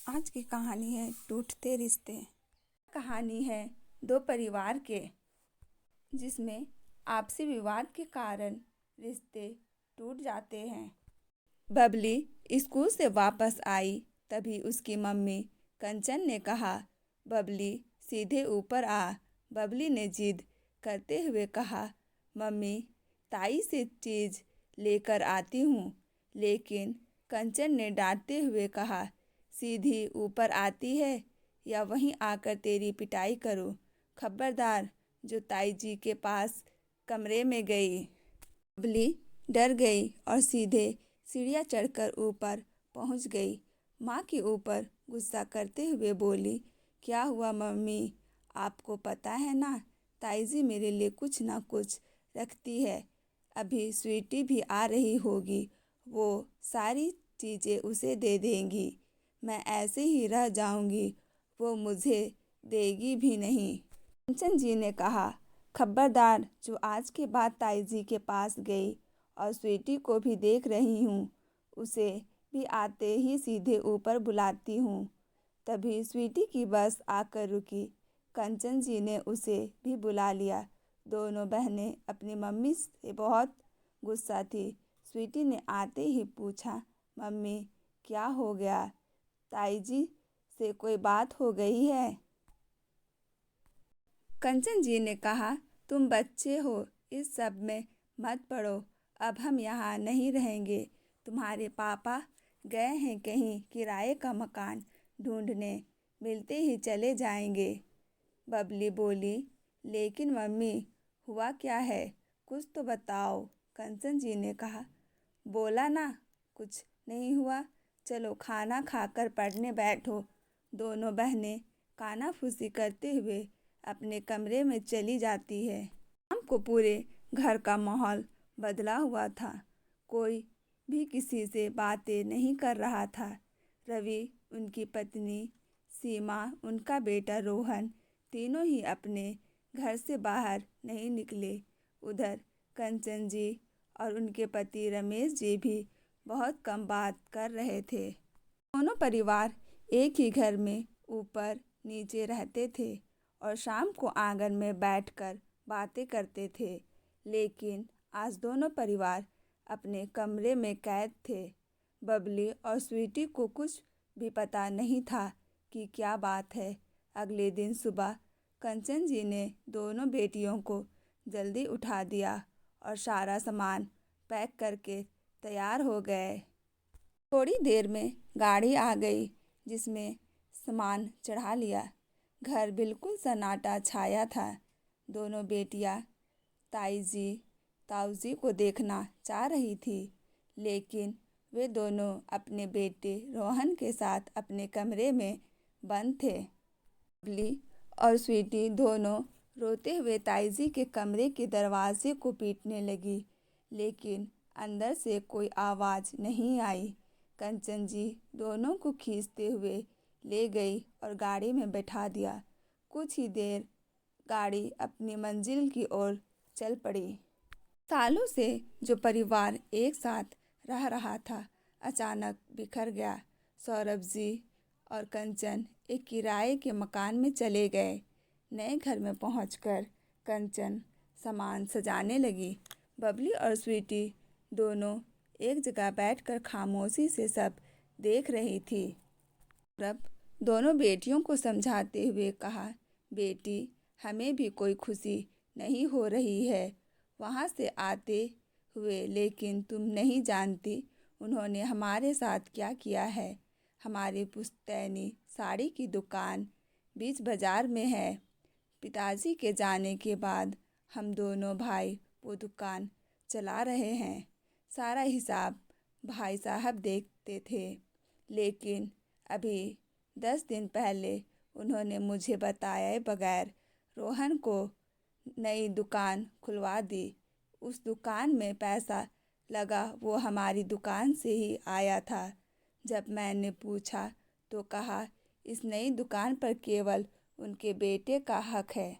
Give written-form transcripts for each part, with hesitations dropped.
आज की कहानी है टूटते रिश्ते। कहानी है दो परिवार के जिसमें आपसी विवाद के कारण रिश्ते टूट जाते हैं। बबली स्कूल से वापस आई तभी उसकी मम्मी कंचन ने कहा, बबली सीधे ऊपर आ। बबली ने जिद करते हुए कहा, मम्मी ताई से चीज़ लेकर आती हूँ। लेकिन कंचन ने डांटते हुए कहा, सीधी ऊपर आती है या वहीं आकर तेरी पिटाई करूँ। खबरदार जो ताई जी के पास कमरे में गई। बबली डर गई और सीधे सीढ़ियाँ चढ़कर ऊपर पहुंच गई। माँ के ऊपर गुस्सा करते हुए बोली, क्या हुआ मम्मी? आपको पता है ना, ताई जी मेरे लिए कुछ ना कुछ रखती है। अभी स्वीटी भी आ रही होगी, वो सारी चीज़ें उसे दे देंगी। मैं ऐसे ही रह जाऊंगी, वो मुझे देगी भी नहीं। कंचन जी ने कहा, खबरदार जो आज के बाद ताई जी के पास गई और स्वीटी को भी देख रही हूँ, उसे भी आते ही सीधे ऊपर बुलाती हूँ। तभी स्वीटी की बस आकर रुकी। कंचन जी ने उसे भी बुला लिया। दोनों बहनें अपनी मम्मी से बहुत गुस्सा थी। स्वीटी ने आते ही पूछा, मम्मी क्या हो गया? ताई जी से कोई बात हो गई है? कंचन जी ने कहा, तुम बच्चे हो, इस सब में मत पड़ो। अब हम यहाँ नहीं रहेंगे। तुम्हारे पापा गए हैं कहीं किराए का मकान ढूंढने, मिलते ही चले जाएंगे। बबली बोली, लेकिन मम्मी हुआ क्या है? कुछ तो बताओ। कंचन जी ने कहा, बोला ना कुछ नहीं हुआ, चलो खाना खाकर पढ़ने बैठो। दोनों बहनें कानाफूसी करते हुए अपने कमरे में चली जाती है। शाम को पूरे घर का माहौल बदला हुआ था। कोई भी किसी से बातें नहीं कर रहा था। रवि, उनकी पत्नी सीमा, उनका बेटा रोहन, तीनों ही अपने घर से बाहर नहीं निकले। उधर कंचन जी और उनके पति रमेश जी भी बहुत कम बात कर रहे थे। दोनों परिवार एक ही घर में ऊपर नीचे रहते थे और शाम को आंगन में बैठकर बातें करते थे। लेकिन आज दोनों परिवार अपने कमरे में कैद थे। बबली और स्वीटी को कुछ भी पता नहीं था कि क्या बात है। अगले दिन सुबह कंचन जी ने दोनों बेटियों को जल्दी उठा दिया और सारा सामान पैक करके तैयार हो गए। थोड़ी देर में गाड़ी आ गई जिसमें सामान चढ़ा लिया। घर बिल्कुल सन्नाटा छाया था। दोनों बेटियां ताई जी ताऊ जी को देखना चाह रही थी, लेकिन वे दोनों अपने बेटे रोहन के साथ अपने कमरे में बंद थे। बबली और स्वीटी दोनों रोते हुए ताई जी के कमरे के दरवाजे को पीटने लगी, लेकिन अंदर से कोई आवाज़ नहीं आई। कंचन जी दोनों को खींचते हुए ले गई और गाड़ी में बैठा दिया। कुछ ही देर गाड़ी अपनी मंजिल की ओर चल पड़ी। सालों से जो परिवार एक साथ रह रहा था अचानक बिखर गया। सौरभ जी और कंचन एक किराए के मकान में चले गए। नए घर में पहुंचकर कंचन सामान सजाने लगी। बबली और स्वीटी दोनों एक जगह बैठकर खामोशी से सब देख रही थी। सौरभ दोनों बेटियों को समझाते हुए कहा, बेटी हमें भी कोई खुशी नहीं हो रही है वहाँ से आते हुए, लेकिन तुम नहीं जानती उन्होंने हमारे साथ क्या किया है। हमारी पुश्तैनी साड़ी की दुकान बीच बाजार में है। पिताजी के जाने के बाद हम दोनों भाई वो दुकान चला रहे हैं। सारा हिसाब भाई साहब देखते थे, लेकिन अभी 10 दिन पहले उन्होंने मुझे बताए बगैर रोहन को नई दुकान खुलवा दी। उस दुकान में पैसा लगा वो हमारी दुकान से ही आया था। जब मैंने पूछा तो कहा इस नई दुकान पर केवल उनके बेटे का हक है।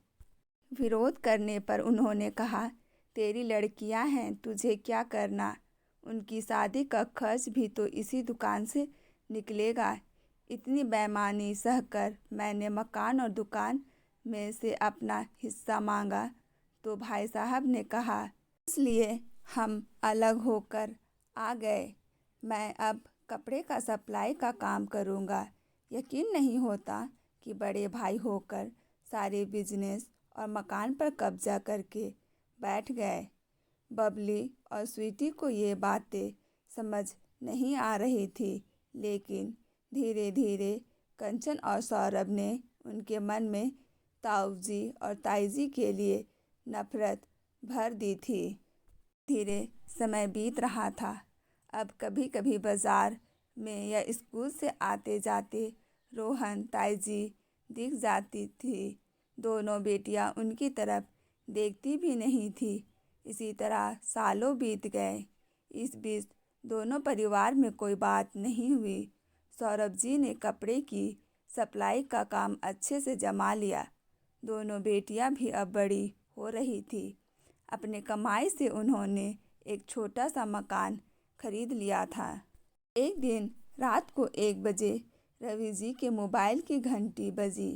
विरोध करने पर उन्होंने कहा, तेरी लड़कियां हैं, तुझे क्या करना? उनकी शादी का खर्च भी तो इसी दुकान से निकलेगा। इतनी बेईमानी सहकर मैंने मकान और दुकान में से अपना हिस्सा मांगा तो भाई साहब ने कहा, इसलिए हम अलग होकर आ गए। मैं अब कपड़े का सप्लाई का काम करूँगा। यकीन नहीं होता कि बड़े भाई होकर सारे बिजनेस और मकान पर कब्जा करके बैठ गए। बबली और स्वीटी को ये बातें समझ नहीं आ रही थी, लेकिन धीरे धीरे कंचन और सौरभ ने उनके मन में ताऊजी और ताईजी के लिए नफरत भर दी थी। धीरे समय बीत रहा था। अब कभी कभी बाजार में या स्कूल से आते जाते रोहन ताईजी दिख जाती थी। दोनों बेटियां उनकी तरफ देखती भी नहीं थी। इसी तरह सालों बीत गए। इस बीच दोनों परिवार में कोई बात नहीं हुई। सौरभ जी ने कपड़े की सप्लाई का काम अच्छे से जमा लिया। दोनों बेटियां भी अब बड़ी हो रही थी। अपने कमाई से उन्होंने एक छोटा सा मकान खरीद लिया था। एक दिन रात को 1 बजे रवि जी के मोबाइल की घंटी बजी।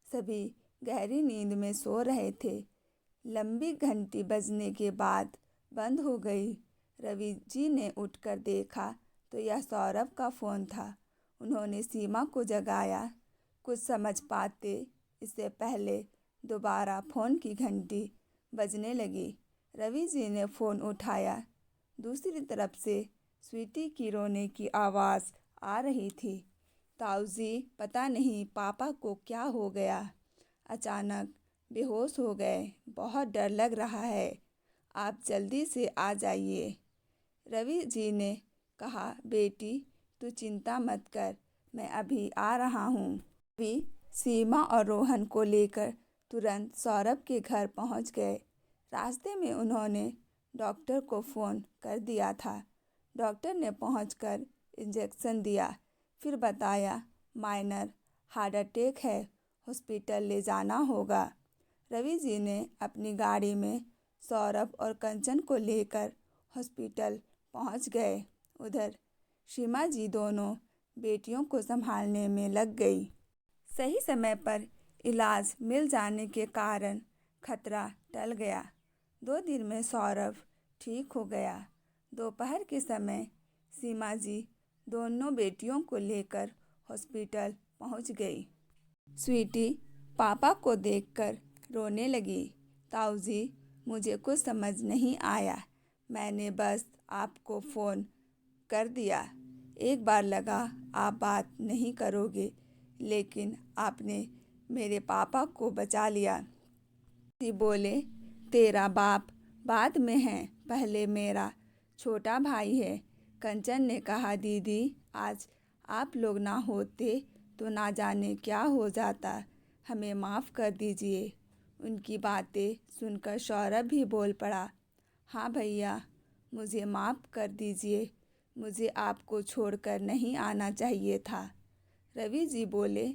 सभी गहरी नींद में सो रहे थे। लंबी घंटी बजने के बाद बंद हो गई। रवि जी ने उठकर देखा तो यह सौरभ का फ़ोन था। उन्होंने सीमा को जगाया। कुछ समझ पाते इससे पहले दोबारा फ़ोन की घंटी बजने लगी। रवि जी ने फ़ोन उठाया। दूसरी तरफ से स्वीटी की रोने की आवाज़ आ रही थी। ताऊजी, पता नहीं पापा को क्या हो गया, अचानक बेहोश हो गए। बहुत डर लग रहा है, आप जल्दी से आ जाइए। रवि जी ने कहा, बेटी तू चिंता मत कर, मैं अभी आ रहा हूँ। रवि सीमा और रोहन को लेकर तुरंत सौरभ के घर पहुँच गए। रास्ते में उन्होंने डॉक्टर को फ़ोन कर दिया था। डॉक्टर ने पहुंचकर इंजेक्शन दिया, फिर बताया माइनर हार्ट अटैक है, हॉस्पिटल ले जाना होगा। रवि जी ने अपनी गाड़ी में सौरभ और कंचन को लेकर हॉस्पिटल पहुंच गए। उधर सीमा जी दोनों बेटियों को संभालने में लग गई। सही समय पर इलाज मिल जाने के कारण खतरा टल गया। 2 दिन में सौरभ ठीक हो गया। दोपहर के समय सीमा जी दोनों बेटियों को लेकर हॉस्पिटल पहुंच गई। स्वीटी पापा को देखकर रोने लगी। ताऊजी, मुझे कुछ समझ नहीं आया, मैंने बस आपको फ़ोन कर दिया। एक बार लगा आप बात नहीं करोगे, लेकिन आपने मेरे पापा को बचा लिया। जी बोले, तेरा बाप बाद में है, पहले मेरा छोटा भाई है। कंचन ने कहा, दीदी आज आप लोग ना होते तो ना जाने क्या हो जाता, हमें माफ़ कर दीजिए। उनकी बातें सुनकर सौरभ भी बोल पड़ा, हाँ भैया मुझे माफ़ कर दीजिए, मुझे आपको छोड़कर नहीं आना चाहिए था। रवि जी बोले,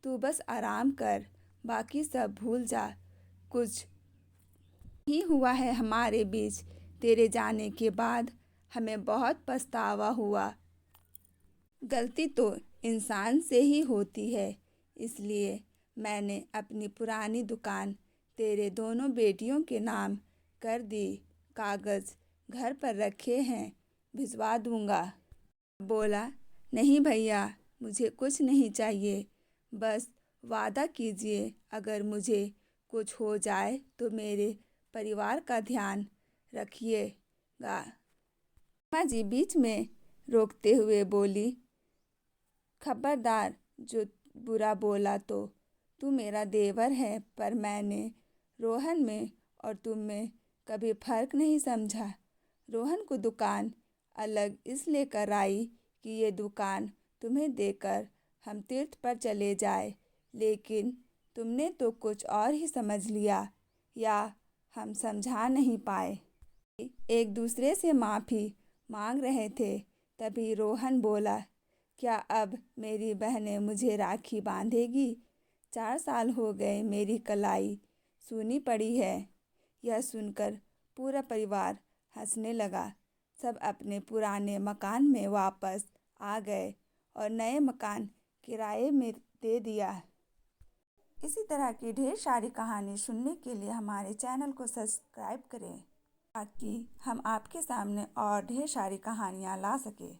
तू बस आराम कर, बाकी सब भूल जा, कुछ ही हुआ है हमारे बीच। तेरे जाने के बाद हमें बहुत पछतावा हुआ। गलती तो इंसान से ही होती है, इसलिए मैंने अपनी पुरानी दुकान तेरे दोनों बेटियों के नाम कर दी। कागज़ घर पर रखे हैं, भिजवा दूंगा। बोला, नहीं भैया मुझे कुछ नहीं चाहिए, बस वादा कीजिए अगर मुझे कुछ हो जाए तो मेरे परिवार का ध्यान रखिएगा। माँ जी बीच में रोकते हुए बोली, खबरदार जो बुरा बोला तो, तू मेरा देवर है, पर मैंने रोहन में और तुम में कभी फ़र्क नहीं समझा। रोहन को दुकान अलग इसलिए कराई कि ये दुकान तुम्हें देकर हम तीर्थ पर चले जाए, लेकिन तुमने तो कुछ और ही समझ लिया, या हम समझा नहीं पाए। एक दूसरे से माफ़ी मांग रहे थे, तभी रोहन बोला, क्या अब मेरी बहनें मुझे राखी बांधेगी? 4 साल हो गए मेरी कलाई सूनी पड़ी है। यह सुनकर पूरा परिवार हंसने लगा। सब अपने पुराने मकान में वापस आ गए और नए मकान किराए में दे दिया। इसी तरह की ढेर सारी कहानी सुनने के लिए हमारे चैनल को सब्सक्राइब करें ताकि हम आपके सामने और ढेर सारी कहानियाँ ला सकें।